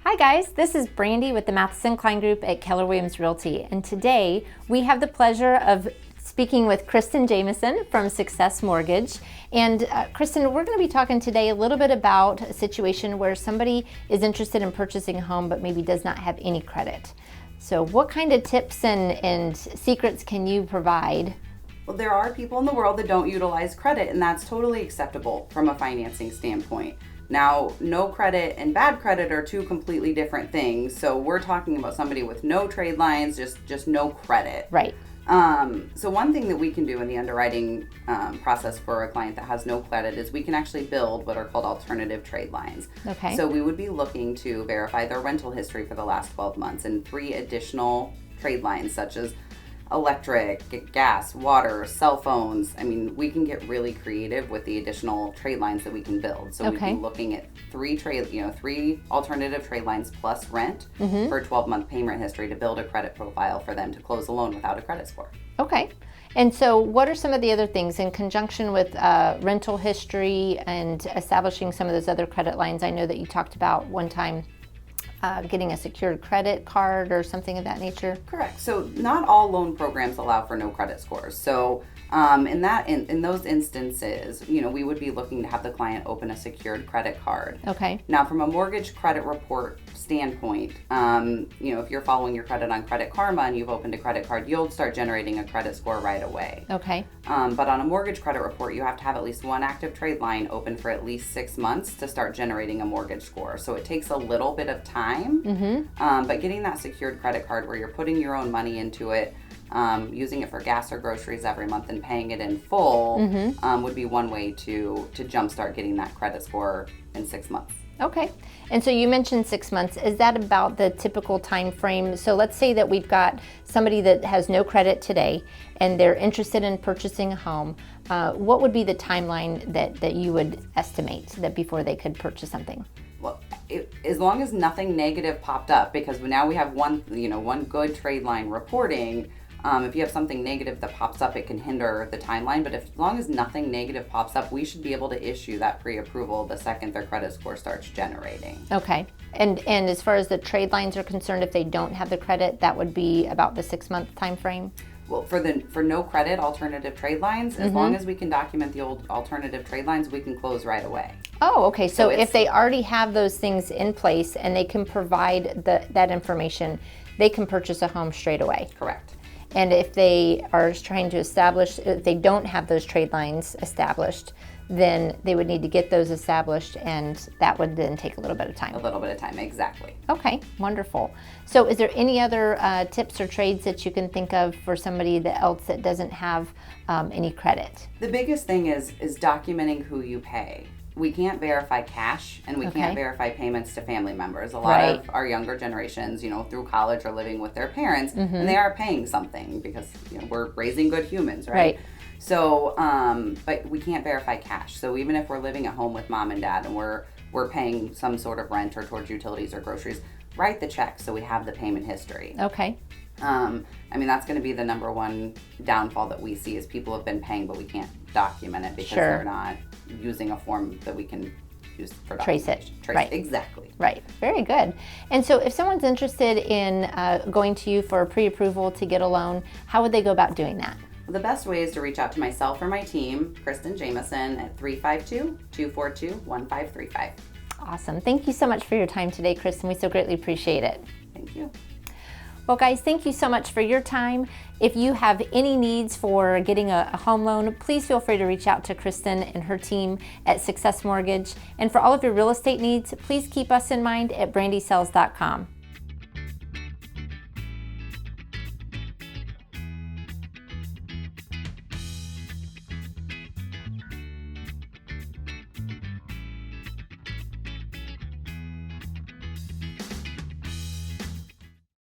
Hi guys, this is Brandie with the Mathison-Klein Group at Keller Williams Realty, and today we have the pleasure of speaking with Kristen Jamison from Success Mortgage. And Kristen, we're going to be talking today a little bit about a situation where somebody is interested in purchasing a home but maybe does not have any credit. So what kind of tips and secrets can you provide? Well, there are people in the world that don't utilize credit, and that's totally acceptable from a financing standpoint. Now, no credit and bad credit are two completely different things. So we're talking about somebody with no trade lines, just no credit. Right. So one thing that we can do in the underwriting process for a client that has no credit is we can actually build what are called alternative trade lines. Okay. So we would be looking to verify their rental history for the last 12 months and 3 additional trade lines such as electric, gas, water, cell phones. I mean, we can get really creative with the additional trade lines that we can build. So we'd be looking at 3 alternative trade lines plus rent for a 12-month payment history to build a credit profile for them to close a loan without a credit score. Okay. And so what are some of the other things in conjunction with rental history and establishing some of those other credit lines? I know that you talked about one time getting a secured credit card or something of that nature? Correct. So not all loan programs allow for no credit scores. So in those instances, we would be looking to have the client open a secured credit card. Okay. Now, from a mortgage credit report standpoint, if you're following your credit on Credit Karma and you've opened a credit card, you'll start generating a credit score right away. Okay. But on a mortgage credit report, you have to have at least one active trade line open for at least 6 months to start generating a mortgage score. So it takes a little bit of time, but getting that secured credit card where you're putting your own money into it, using it for gas or groceries every month and paying it in full would be one way to jumpstart getting that credit score in 6 months. Okay. And so you mentioned 6 months. Is that about the typical time frame? So let's say that we've got somebody that has no credit today and they're interested in purchasing a home. What would be the timeline that you would estimate that before they could purchase something? Well, as long as nothing negative popped up, because now we have one good trade line reporting. If you have something negative that pops up, it can hinder the timeline. But as long as nothing negative pops up, we should be able to issue that pre-approval the second their credit score starts generating. Okay. And as far as the trade lines are concerned, if they don't have the credit, that would be about the 6-month time frame? Well, for no credit alternative trade lines, as long as we can document the old alternative trade lines, we can close right away. Oh, okay. So if they already have those things in place and they can provide that information, they can purchase a home straight away. Correct. And if they are trying to establish, if they don't have those trade lines established, then they would need to get those established, and that would then take a little bit of time. A little bit of time, exactly. Okay, wonderful. So is there any other tips or trades that you can think of for somebody else that doesn't have any credit? The biggest thing is documenting who you pay. We can't verify cash, and we can't verify payments to family members. A lot of our younger generations, through college are living with their parents, and they are paying something because we're raising good humans, right? So, but we can't verify cash. So even if we're living at home with mom and dad and we're paying some sort of rent or towards utilities or groceries, write the check so we have the payment history. Okay. That's going to be the number one downfall that we see is people have been paying, but we can't document it because they're not using a form that we can use for trace it. Right. Exactly. Right. Very good. And so if someone's interested in going to you for a pre-approval to get a loan, how would they go about doing that? Well, the best way is to reach out to myself or my team, Kristen Jamison, at 352-242-1535. Awesome. Thank you so much for your time today, Kristen. We so greatly appreciate it. Thank you. Well, guys, thank you so much for your time. If you have any needs for getting a home loan, please feel free to reach out to Kristen and her team at Success Mortgage. And for all of your real estate needs, please keep us in mind at brandiesales.com.